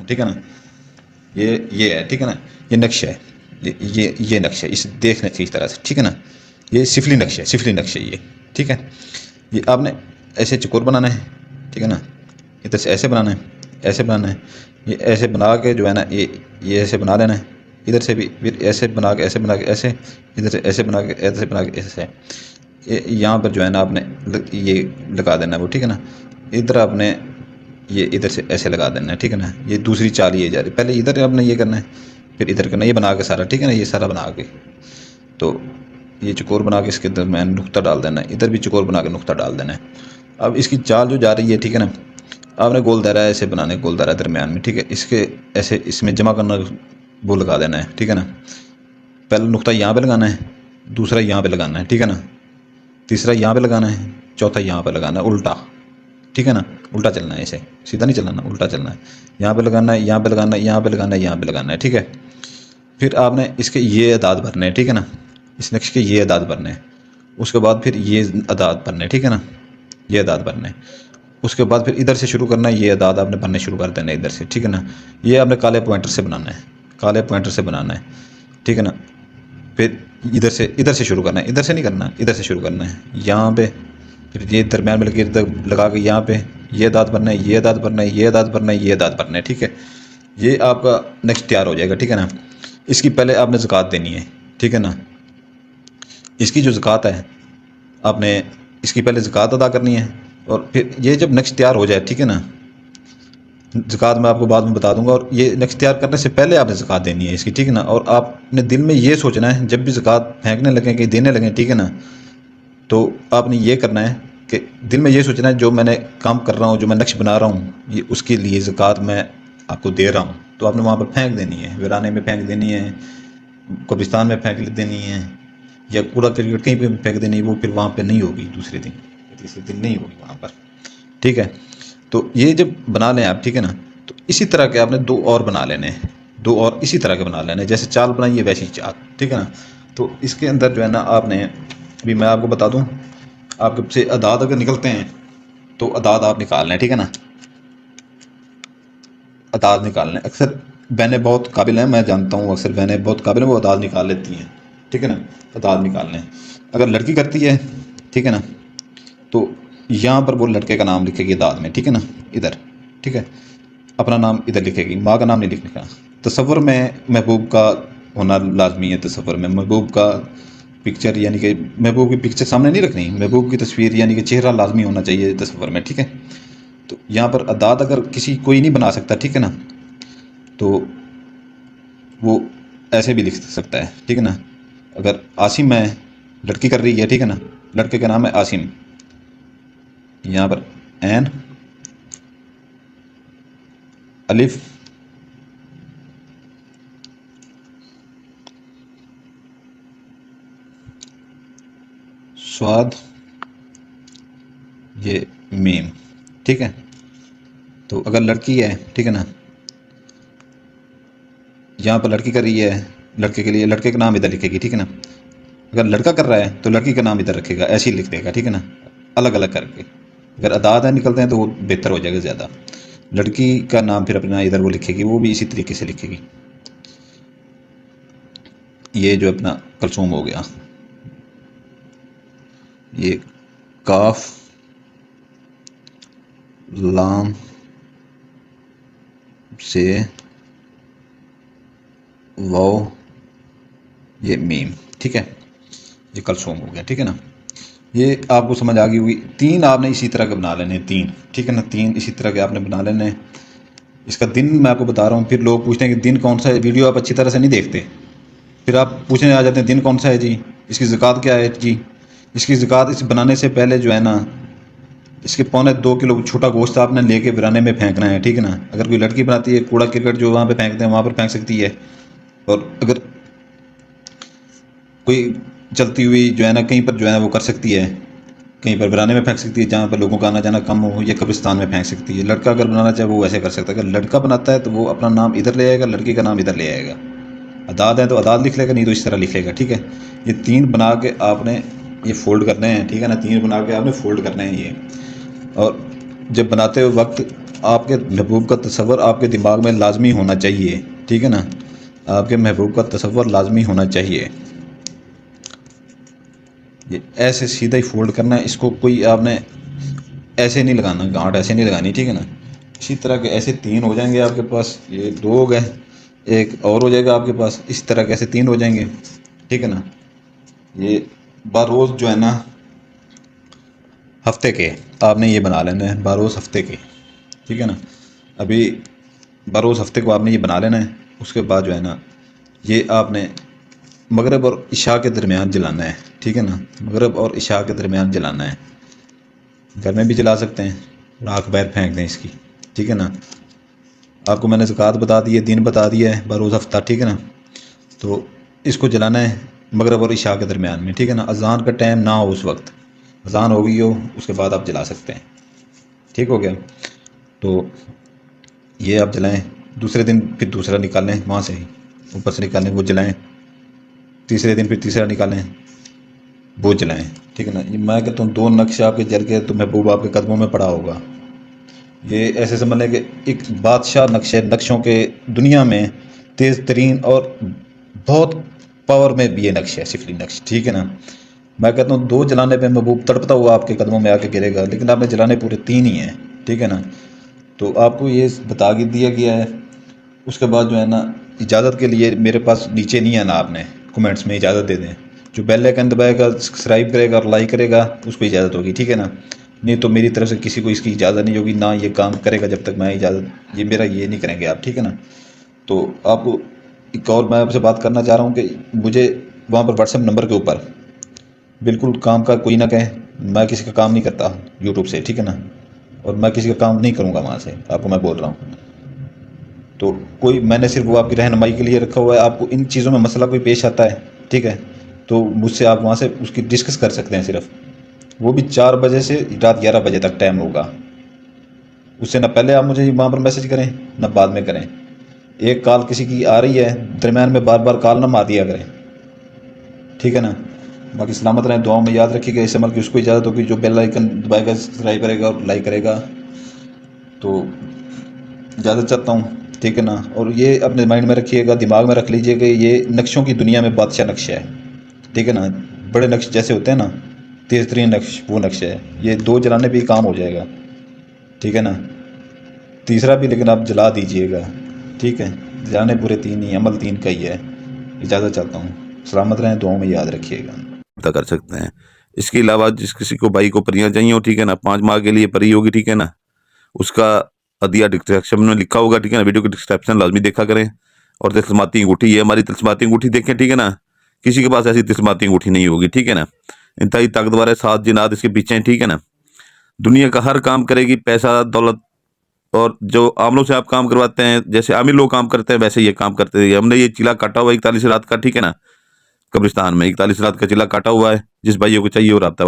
है, ठीक है ना। ये है, ठीक है ना। ये नक्शा है, ये नक्शा है, इसे देखना चाहिए इस तरह से, ठीक है ना। ये सिफली नक्शा है, सिफली नक्शा ये, ठीक है। ये आपने ऐसे चकोर बनाना है, ठीक है ना। इधर से ऐसे बनाना है, ऐसे बनाना है। ये ऐसे बना के जो है ना, ये ऐसे बना लेना है। इधर से भी फिर ऐसे बना के, ऐसे बना के, ऐसे इधर से ऐसे बना के, ऐसे बना के, ऐसे ये यहाँ पर जो है ना आपने ये लगा देना है वो, ठीक है ना। इधर आपने ये इधर से ऐसे लगा देना है, ठीक है ना। ये दूसरी चाल ये जा रही, पहले इधर आपने ये करना है, फिर इधर करना है, ये बना के सारा, ठीक है ना। ये सारा बना के तो ये चकोर बना के इसके दरम्यान नुक्ता डाल देना है, इधर भी चकोर बना के नुक्ता डाल देना है। अब इसकी चाल जो जा रही है, ठीक है ना, आपने गोल दायरा ऐसे बनाने, गोल दायरा दरम्यान में, ठीक है। इसके ऐसे इसमें जमा करना वो लगा देना है, ठीक है ना। पहला नुक्ता यहाँ पे लगाना है, दूसरा यहाँ पे लगाना है, ठीक है ना। तीसरा यहाँ पे लगाना है, चौथा यहाँ पे लगाना है, उल्टा, ठीक है ना। उल्टा चलना है, इसे सीधा नहीं चलाना, उल्टा चलना है। यहाँ पे लगाना है, यहाँ पे लगाना है, यहाँ पे लगाना है, यहाँ पे लगाना है, ठीक है। फिर आपने इसके ये अदाद भरने हैं, ठीक है ना। इस नक्श के ये अदाद भरने हैं। उसके बाद फिर ये अदाद भरने हैं, ठीक है ना। ये अदाद भरने हैं। उसके बाद फिर इधर से शुरू करना है, ये अदाद आपने भरने शुरू कर देना है इधर से, ठीक है ना। ये आपने काले पॉइंटर से बनाना है, काले पॉइंटर से बनाना है, ठीक है ना। फिर इधर से शुरू करना है, इधर से नहीं करना, इधर से शुरू करना है, यहाँ पे। फिर ये दरम्यान में लगा के यहाँ पे ये दांत भरना है, ये दांत भरना है, ये दांत भरना है, ये दांत भरना है, ठीक है। ये आपका नेक्स्ट तैयार हो जाएगा, ठीक है ना। इसकी पहले आपने ज़कात देनी है, ठीक है ना। इसकी जो ज़कात है आपने इसकी पहले ज़कात अदा करनी है। और फिर ये जब नेक्स्ट तैयार हो जाए, ठीक है ना, ज़कात मैं आपको बाद में बता दूंगा। और ये नेक्स्ट तैयार करने से पहले आपने ज़कात देनी है इसकी, ठीक है ना। और आपने दिल में ये सोचना है, जब भी ज़कात फेंकने लगें, कहीं देने लगें, ठीक है ना, तो आपने ये करना है कि दिल में ये सोचना है, जो मैंने काम कर रहा हूँ, जो मैं नक्श बना रहा हूँ, ये उसके लिए ज़कात मैं आपको दे रहा हूँ। तो आपने वहाँ पर फेंक देनी है, वीराने में फेंक देनी है, कब्रिस्तान में फेंक देनी है, या कूड़ा क्रिकेट कहीं पे फेंक देनी है। वो फिर वहाँ पे नहीं होगी, दूसरे दिन, तीसरे दिन नहीं होगी वहाँ पर, ठीक है। तो ये जब बना लें आप, ठीक है ना, तो इसी तरह के आपने दो और बना लेने हैं, दो और इसी तरह के बना लेने हैं। जैसे चाल बनाई है वैसी चाल, ठीक है ना। तो इसके अंदर जो है ना आपने, अभी मैं आपको बता दूं, आपके से अदाद अगर निकलते हैं तो अदाद आप निकाल लें, ठीक है ना। अदाद निकाल लें। अक्सर बहनें बहुत काबिल हैं, मैं जानता हूँ, अक्सर बहनें बहुत काबिल हैं, वो अदाद निकाल लेती हैं, ठीक है ना। अदाद निकाल लें। अगर लड़की करती है, ठीक है ना, तो यहाँ पर वो लड़के का नाम लिखेगी अदाद में, ठीक है ना, इधर, ठीक है। अपना नाम इधर लिखेगी, माँ का नाम नहीं लिखने का। तसव्वुर में महबूब का होना लाजमी है। तसव्वुर में महबूब का पिक्चर, यानी कि महबूब की पिक्चर सामने नहीं रखनी, महबूब की तस्वीर यानी कि चेहरा लाजमी होना चाहिए तसव्वुर में, ठीक है। तो यहाँ पर अदाद अगर किसी कोई नहीं बना सकता, ठीक है ना, तो वो ऐसे भी लिख सकता है, ठीक है ना। अगर आसिम है, लड़की कर रही है, ठीक है ना, लड़के का नाम है आसिम, यहाँ पर एन अलिफ स्वाद ये मीम, ठीक है। तो अगर लड़की है, ठीक है ना, यहाँ पर लड़की कर रही है, लड़के के लिए लड़के का नाम इधर लिखेगी, ठीक है ना। अगर लड़का कर रहा है तो लड़की का नाम इधर रखेगा, ऐसे ही लिख देगा, ठीक है ना, अलग अलग करके। अगर अदाद है निकलते हैं तो वो बेहतर हो जाएगा ज़्यादा। लड़की का नाम फिर अपना इधर वो लिखेगी, वो भी इसी तरीके से लिखेगी। ये जो अपना कलसूम हो गया, ये काफ लाम से वाओ ये मीम, ठीक है। ये कलसूम हो गया, ठीक है ना। ये आपको समझ आ गई होगी। तीन आपने इसी तरह के बना लेने, तीन, ठीक है ना, तीन इसी तरह के आपने बना लेने। इसका दिन मैं आपको बता रहा हूँ। फिर लोग पूछते हैं कि दिन कौन सा है, वीडियो आप अच्छी तरह से नहीं देखते, फिर आप पूछने आ जाते हैं दिन कौन सा है जी, इसकी ज़कात क्या है जी। इसकी ज़कात इस बनाने से पहले जो है ना, इसके 1.25 किलो छोटा गोश्त आपने लेके वीराने में फेंकना है, ठीक है ना। अगर कोई लड़की बनाती है, कूड़ा क्रिकेट जो वहाँ पे फेंकते हैं वहाँ पर फेंक सकती है। और अगर कोई चलती हुई जो है ना, कहीं पर जो है ना वो कर सकती है, कहीं पर वीराने में फेंक सकती है जहाँ पर लोगों का आना जाना कम हो, या कब्रिस्तान में फेंक सकती है। लड़का अगर बनाना चाहे वो वैसे कर सकता है। अगर लड़का बनाता है तो वो अपना नाम इधर ले आएगा, लड़की का नाम इधर ले आएगा। अदाद है तो अदाद लिख लेगा, नहीं तो इस तरह लिख लेगा, ठीक है। ये तीन बना के आपने ये फोल्ड करने हैं, ठीक है ना। तीन बना के आपने फोल्ड करने हैं ये। और जब बनाते हुए वक्त आपके महबूब का तसव्वुर आपके दिमाग में लाजमी होना चाहिए, ठीक है ना, आपके महबूब का तसव्वुर लाजमी होना चाहिए। ये ऐसे सीधा ही फोल्ड करना है, इसको कोई आपने ऐसे नहीं लगाना, गांठ ऐसे नहीं लगानी, ठीक है ना। इसी तरह के ऐसे 3 हो जाएंगे आपके पास, ये 2 हो गए, एक और हो जाएगा आपके पास, इस तरह के ऐसे 3 हो जाएंगे, ठीक है ना। ये बारोज़ जो है ना हफ्ते के आपने ये बना लेना है, बारोज़ हफ्ते के, ठीक है ना। अभी बारोज़ हफ्ते को आपने ये बना लेना है। उसके बाद जो है ना ये आपने मगरिब और इशा के दरमियान जलाना है, ठीक है ना, मगरिब और इशा के दरमियान जलाना है। घर में भी जला सकते हैं, राख बाहर फेंक दें इसकी, ठीक है ना। आपको मैंने ज़कात बता दी है, दिन बता दिया है, बरोज़ हफ्ता, ठीक है ना। तो इसको जलाना है मगरिब और इशा के दरमियान में, ठीक है ना। अज़ान का टाइम ना हो उस वक्त, अज़ान हो गई हो उसके बाद आप जला सकते हैं, ठीक हो गया। तो ये आप जलाएं, दूसरे दिन फिर दूसरा निकालें, वहाँ से ही ऊपर से निकालें, वो जलाएं। तीसरे दिन फिर तीसरा निकालें, वो जलाएं, ठीक है ना। ये मैं कहता हूँ 2 नक्श आपके जल के तो महबूब आपके कदमों में पड़ा होगा। ये ऐसे समझ लें कि एक बादशाह नक्श है, नक्शों के दुनिया में तेज़ तरीन और बहुत पावर में भी ये नक्श है, सिफली नक्श, ठीक है ना। मैं कहता हूँ 2 जलाने पे महबूब तड़पता हुआ आपके कदमों में आके गिरेगा, लेकिन आपने जलाने पूरे 3 ही हैं, ठीक है ना। तो आपको ये बता दिया गया है। उसके बाद जो है ना इजाज़त के लिए मेरे पास नीचे नहीं आना, आपने कमेंट्स में इजाज़त दे दें। जो बेल आइकन दबाएगा, सब्सक्राइब करेगा और लाइक करेगा, उसको इजाज़त होगी, ठीक है ना। नहीं तो मेरी तरफ से किसी को इसकी इजाज़त नहीं होगी, ना ये काम करेगा जब तक मैं इजाज़त, ये मेरा ये नहीं करेंगे आप, ठीक है ना। तो आपको एक और मैं आपसे बात करना चाह रहा हूँ कि मुझे वहाँ पर व्हाट्सएप नंबर के ऊपर बिल्कुल काम का कोई ना कहे, मैं किसी का काम नहीं करता यूट्यूब से, ठीक है ना, और मैं किसी का काम नहीं करूँगा वहाँ से, आपको मैं बोल रहा हूँ। तो कोई, मैंने सिर्फ वो आपकी रहनुमाई के लिए रखा हुआ है। आपको इन चीज़ों में मसला कोई पेश आता है, ठीक है, तो मुझसे आप वहाँ से उसकी डिस्कस कर सकते हैं सिर्फ। वो भी 4 बजे से रात 11 बजे तक टाइम होगा। उससे ना पहले आप मुझे वहाँ पर मैसेज करें, ना बाद में करें। एक कॉल किसी की आ रही है, दरमियान में बार बार कॉल ना मार दिया करें, ठीक है ना। बाकी सलामत रहें, दुआओं में याद रखिएगा। इस अमल की उसको इजाज़त होगी जो बेल आइकन दबाएगा, सब्सक्राइब करेगा और लाइक करेगा। तो इजाज़त चाहता हूँ, ठीक है ना। और ये अपने माइंड में रखिएगा, दिमाग में रख लीजिएगा, ये नक्शों की दुनिया में बादशाह नक्शा है, ठीक है ना। बड़े नक्श जैसे होते हैं ना, तेज़ तरीन नक्श, वो नक्शा है। ये 2 जलाने पे ही काम हो जाएगा, ठीक है ना। तीसरा भी लेकिन आप जला दीजिएगा, ठीक है। जलाने पूरे 3 ही, अमल 3 का ही है। इजाज़त चाहता हूँ, सलामत रहें, दुआओं में याद रखिएगा। पता कर सकते हैं। इसके अलावा जिस किसी को भाई को परियां चाहिए हो, ठीक है ना, 5 माह के लिए परी होगी, ठीक है ना, उसका अदिया डिस्क्रिप्शन में लिखा होगा, ठीक है ना। वीडियो की डिस्क्रिप्शन लाजमी देखा करें। और तिलस्माती अंगूठी, ये हमारी तिलस्माती अंगूठी देखें, ठीक है ना। किसी के पास ऐसी तिलस्माती अंगूठी नहीं होगी, ठीक है ना। इंतहाई ताकतवर है, 7 जिन्नात इसके पीछे हैं, ठीक है ना। दुनिया का हर काम करेगी, पैसा दौलत, और जो आमलों से आप काम करवाते हैं, जैसे आमिर लोग काम करते हैं, वैसे ये काम करते हैं। हमने ये चिला काटा हुआ 41 रात का, ठीक है ना, कब्रिस्तान में 41 रात का चिला काटा हुआ है। जिस भाइयों को चाहिए वो राब्ता